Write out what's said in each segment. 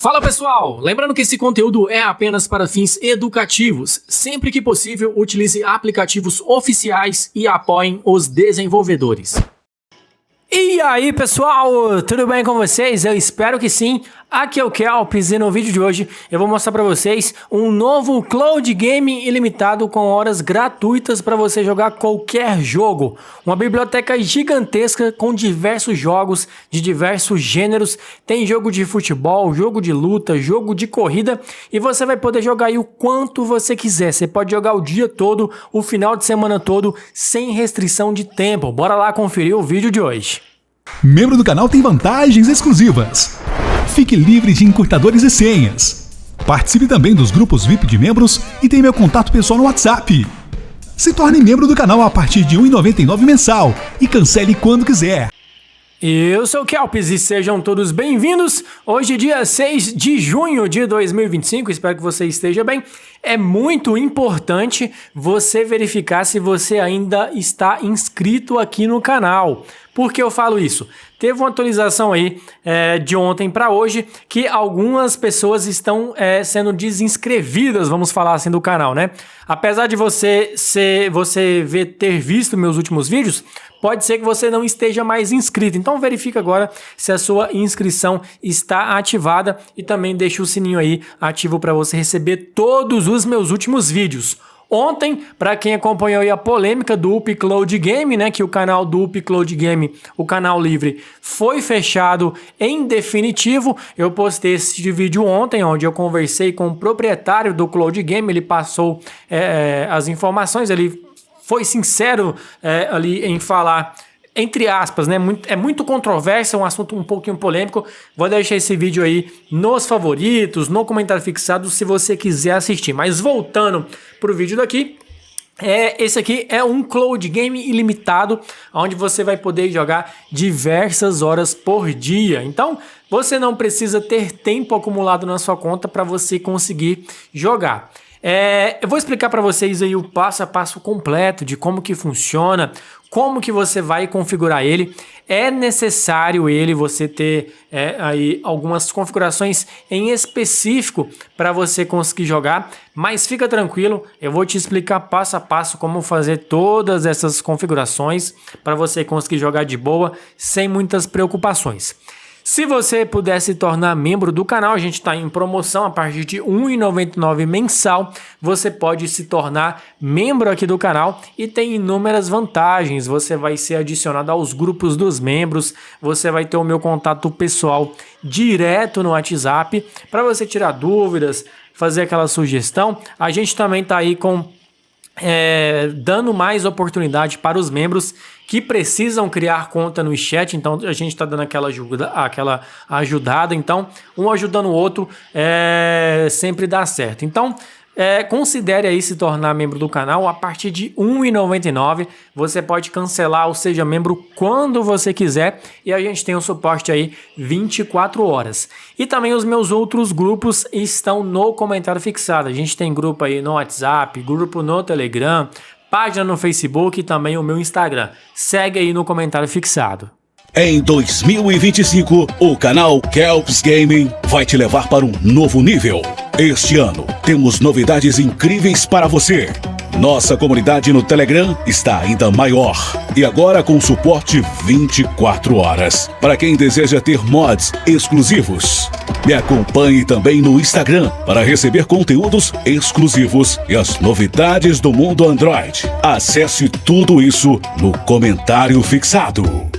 Fala pessoal, lembrando que esse conteúdo é apenas para fins educativos. Sempre que possível, utilize aplicativos oficiais e apoiem os desenvolvedores. E aí pessoal, tudo bem com vocês? Eu espero que sim. Aqui é o Kelps e no vídeo de hoje eu vou mostrar para vocês um novo Cloud Game ilimitado com horas gratuitas para você jogar qualquer jogo. Uma biblioteca gigantesca com diversos jogos de diversos gêneros. Tem jogo de futebol, jogo de luta, jogo de corrida e você vai poder jogar aí o quanto você quiser. Você pode jogar o dia todo, o final de semana todo, sem restrição de tempo. Bora lá conferir o vídeo de hoje. Membro do canal tem vantagens exclusivas. Fique livre de encurtadores e senhas. Participe também dos grupos VIP de membros e tem meu contato pessoal no WhatsApp. Se torne membro do canal a partir de R$ 1,99 mensal e cancele quando quiser. Eu sou o Kelps e sejam todos bem-vindos. Hoje, dia 6 de junho de 2025, espero que você esteja bem. É muito importante você verificar se você ainda está inscrito aqui no canal. Por que eu falo isso? Teve uma atualização aí de ontem para hoje que algumas pessoas estão sendo desinscrevidas, vamos falar assim, do canal, né? Apesar de você ter visto meus últimos vídeos, pode ser que você não esteja mais inscrito. Então verifica agora se a sua inscrição está ativada e também deixa o sininho aí ativo para você receber todos os meus últimos vídeos. Ontem, para quem acompanhou aí a polêmica do Up Cloud Game, né, que o canal do Up Cloud Game, o canal livre, foi fechado em definitivo. Eu postei esse vídeo ontem, onde eu conversei com o proprietário do Cloud Game, ele passou as informações, ele foi sincero ali em falar, entre aspas, né? É muito controverso, é um assunto um pouquinho polêmico. Vou deixar esse vídeo aí nos favoritos, no comentário fixado, se você quiser assistir. Mas voltando pro vídeo daqui, esse aqui é um Cloud Game ilimitado, onde você vai poder jogar diversas horas por dia. Então, você não precisa ter tempo acumulado na sua conta para você conseguir jogar. Eu vou explicar para vocês aí o passo a passo completo de como que funciona, como que você vai configurar ele. É necessário você ter aí algumas configurações em específico para você conseguir jogar, mas fica tranquilo, eu vou te explicar passo a passo como fazer todas essas configurações para você conseguir jogar de boa, sem muitas preocupações. Se você puder se tornar membro do canal, a gente está em promoção a partir de R$ 1,99 mensal. Você pode se tornar membro aqui do canal e tem inúmeras vantagens. Você vai ser adicionado aos grupos dos membros, você vai ter o meu contato pessoal direto no WhatsApp para você tirar dúvidas, fazer aquela sugestão. A gente também está aí dando mais oportunidade para os membros que precisam criar conta no chat, então a gente está dando aquela ajudada, então um ajudando o outro sempre dá certo. Então considere aí se tornar membro do canal a partir de R$ 1,99. Você pode cancelar ou seja membro quando você quiser e a gente tem um suporte aí 24 horas. E também os meus outros grupos estão no comentário fixado. A gente tem grupo aí no WhatsApp, grupo no Telegram, página no Facebook e também o meu Instagram. Segue aí no comentário fixado. Em 2025, o canal Kelps Gaming vai te levar para um novo nível. Este ano, temos novidades incríveis para você. Nossa comunidade no Telegram está ainda maior e agora com suporte 24 horas. Para quem deseja ter mods exclusivos. Me acompanhe também no Instagram para receber conteúdos exclusivos e as novidades do mundo Android. Acesse tudo isso no comentário fixado.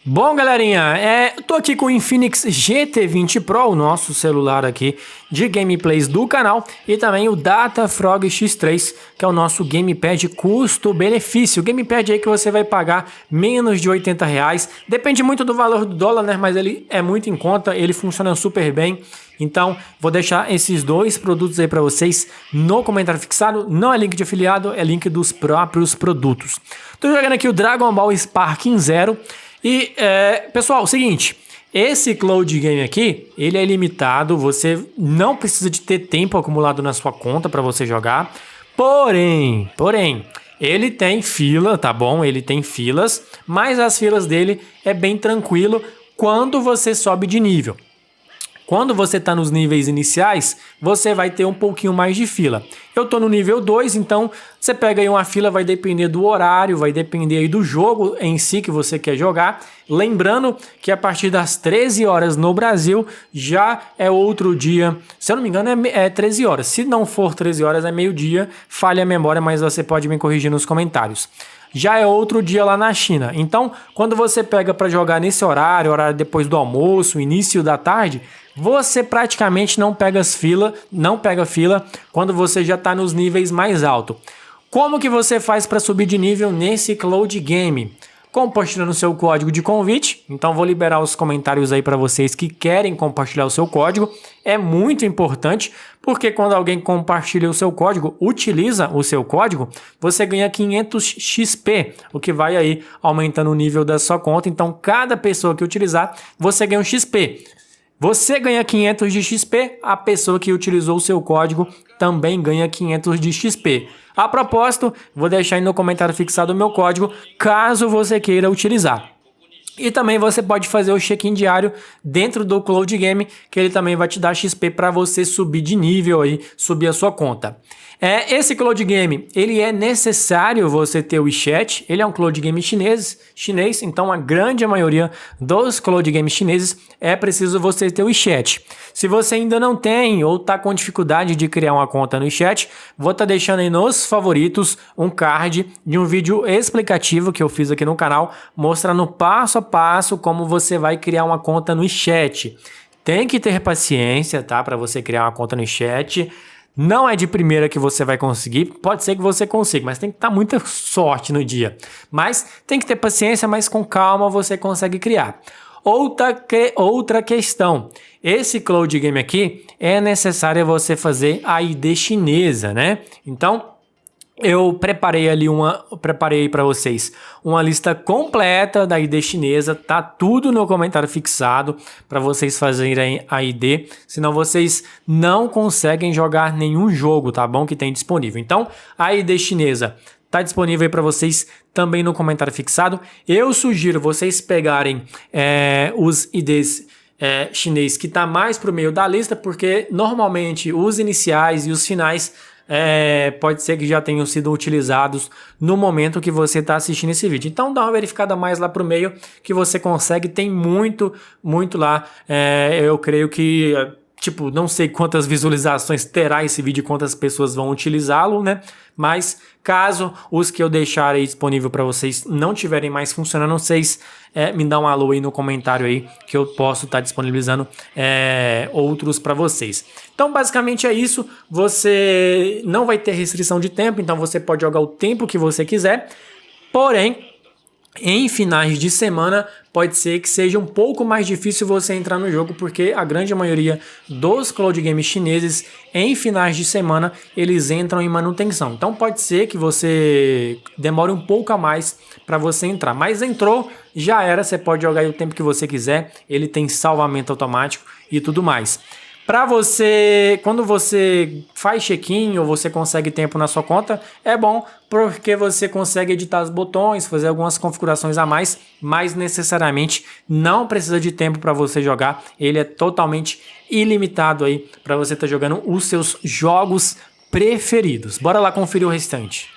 Bom, galerinha, eu tô aqui com o Infinix GT20 Pro, o nosso celular aqui de gameplays do canal, e também o Datafrog X3, que é o nosso gamepad custo-benefício. O gamepad aí que você vai pagar menos de R$80, depende muito do valor do dólar, né? Mas ele é muito em conta, ele funciona super bem. Então, vou deixar esses dois produtos aí para vocês no comentário fixado. Não é link de afiliado, é link dos próprios produtos. Tô jogando aqui o Dragon Ball Sparking Zero. E, pessoal, é o seguinte, esse Cloud Game aqui, ele é ilimitado, você não precisa de ter tempo acumulado na sua conta para você jogar, porém, ele tem fila, tá bom? Ele tem filas, mas as filas dele é bem tranquilo quando você sobe de nível. Quando você está nos níveis iniciais, você vai ter um pouquinho mais de fila. Eu estou no nível 2, então você pega aí uma fila, vai depender do horário, vai depender aí do jogo em si que você quer jogar. Lembrando que a partir das 13 horas no Brasil já é outro dia. Se eu não me engano é 13 horas. Se não for 13 horas é meio-dia, falha a memória, mas você pode me corrigir nos comentários. Já é outro dia lá na China. Então, quando você pega para jogar nesse horário depois do almoço, início da tarde, você praticamente não pega fila quando você já está nos níveis mais altos. Como que você faz para subir de nível nesse Cloud Game? Compartilhando o seu código de convite. Então vou liberar os comentários aí para vocês que querem compartilhar o seu código. É muito importante, porque quando alguém compartilha o seu código, utiliza o seu código, você ganha 500 XP, o que vai aí aumentando o nível da sua conta. Então cada pessoa que utilizar, você ganha um XP. Você ganha 500 de XP, a pessoa que utilizou o seu código também ganha 500 de XP. A propósito, vou deixar aí no comentário fixado o meu código, caso você queira utilizar. E também você pode fazer o check-in diário dentro do Cloud Game, que ele também vai te dar XP para você subir de nível aí, subir a sua conta. Esse Cloud Game, ele é necessário você ter o WeChat, ele é um Cloud Game chinês, então a grande maioria dos Cloud Games chineses é preciso você ter o WeChat. Se você ainda não tem ou está com dificuldade de criar uma conta no WeChat, vou estar deixando aí nos favoritos um card de um vídeo explicativo que eu fiz aqui no canal, mostrando passo a passo como você vai criar uma conta no WeChat. Tem que ter paciência, tá? Para você criar uma conta no WeChat. Não é de primeira que você vai conseguir, pode ser que você consiga, mas tem que estar muita sorte no dia. Mas tem que ter paciência, mas com calma você consegue criar. Outra questão, esse Cloud Game aqui é necessário você fazer a ID chinesa, né? Então, eu preparei para vocês uma lista completa da ID chinesa, tá tudo no comentário fixado para vocês fazerem a ID, senão vocês não conseguem jogar nenhum jogo, tá bom? Que tem disponível. Então, a ID chinesa tá disponível aí para vocês também no comentário fixado. Eu sugiro vocês pegarem os IDs chinês que tá mais pro meio da lista, porque normalmente os iniciais e os finais pode ser que já tenham sido utilizados no momento que você está assistindo esse vídeo. Então dá uma verificada mais lá pro meio que você consegue, tem muito lá. Eu creio que não sei quantas visualizações terá esse vídeo, quantas pessoas vão utilizá-lo, né? Mas caso os que eu deixar aí disponível para vocês não tiverem mais funcionando, vocês me dão um alô aí no comentário aí que eu posso estar disponibilizando outros para vocês. Então basicamente é isso, você não vai ter restrição de tempo, então você pode jogar o tempo que você quiser, porém em finais de semana pode ser que seja um pouco mais difícil você entrar no jogo, porque a grande maioria dos Cloud Games chineses em finais de semana eles entram em manutenção. Então pode ser que você demore um pouco a mais para você entrar, mas entrou, já era, você pode jogar aí o tempo que você quiser, ele tem salvamento automático e tudo mais. Para você, quando você faz check-in ou você consegue tempo na sua conta, é bom porque você consegue editar os botões, fazer algumas configurações a mais, mas necessariamente não precisa de tempo para você jogar. Ele é totalmente ilimitado aí para você estar jogando os seus jogos preferidos. Bora lá conferir o restante.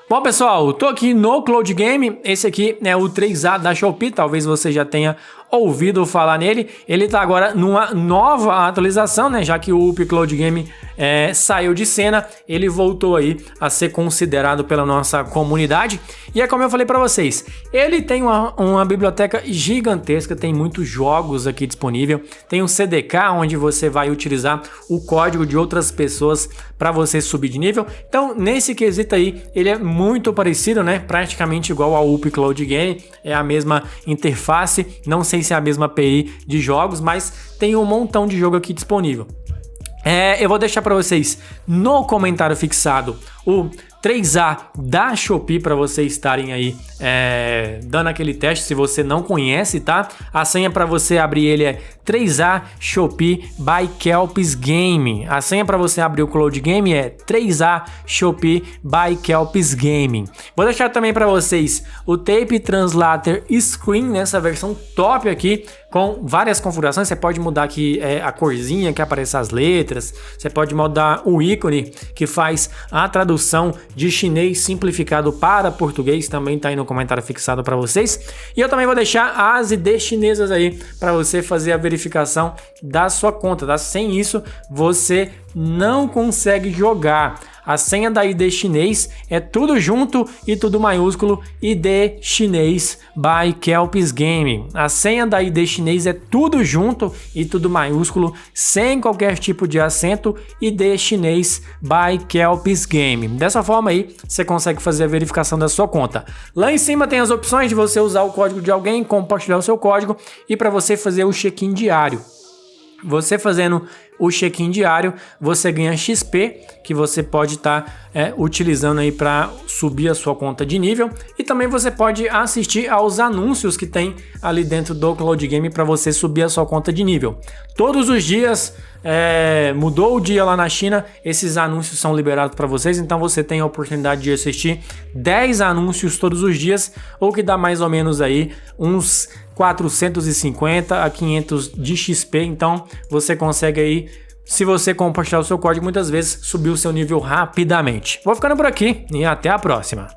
Bom, pessoal, tô aqui no Cloud Game. Esse aqui é o 3A da Shopee, talvez você já tenha ouvido falar nele. Ele tá agora numa nova atualização, né? Já que o UP Cloud Game saiu de cena, ele voltou aí a ser considerado pela nossa comunidade. E é como eu falei para vocês, ele tem uma biblioteca gigantesca, tem muitos jogos aqui disponível. Tem um CDK onde você vai utilizar o código de outras pessoas para você subir de nível. Então, nesse quesito aí, ele é muito parecido, né? Praticamente igual ao UP Cloud Game, é a mesma interface, não sei se é a mesma API de jogos, mas tem um montão de jogo aqui disponível. Eu vou deixar para vocês no comentário fixado o 3A da Shopee para vocês estarem aí dando aquele teste se você não conhece, tá? A senha para você abrir ele é 3A Shopee by Kelps Gaming. A senha para você abrir o Cloud Game é 3A Shopee by Kelps Gaming. Vou deixar também para vocês o Tape Translator Screen nessa versão top aqui, com várias configurações. Você pode mudar aqui a corzinha que aparece as letras, você pode mudar o ícone que faz a tradução de chinês simplificado para português, também tá aí no comentário fixado para vocês. E eu também vou deixar as IDs chinesas aí para você fazer a verificação da sua conta, tá? Sem isso você não consegue jogar. A senha da ID chinês é tudo junto e tudo maiúsculo, ID chinês by Kelps Gaming. A senha da ID chinês é tudo junto e tudo maiúsculo, sem qualquer tipo de acento, ID chinês by Kelps Gaming. Dessa forma aí, você consegue fazer a verificação da sua conta. Lá em cima tem as opções de você usar o código de alguém, compartilhar o seu código e para você fazer o check-in diário. Você fazendo o check-in diário, você ganha XP, que você pode estar utilizando aí para subir a sua conta de nível. E também você pode assistir aos anúncios que tem ali dentro do Cloud Game para você subir a sua conta de nível. Todos os dias, mudou o dia lá na China, esses anúncios são liberados para vocês. Então você tem a oportunidade de assistir 10 anúncios todos os dias, o que dá mais ou menos aí uns 450 a 500 de XP. Então você consegue aí, se você compartilhar o seu código, muitas vezes subir o seu nível rapidamente. Vou ficando por aqui e até a próxima.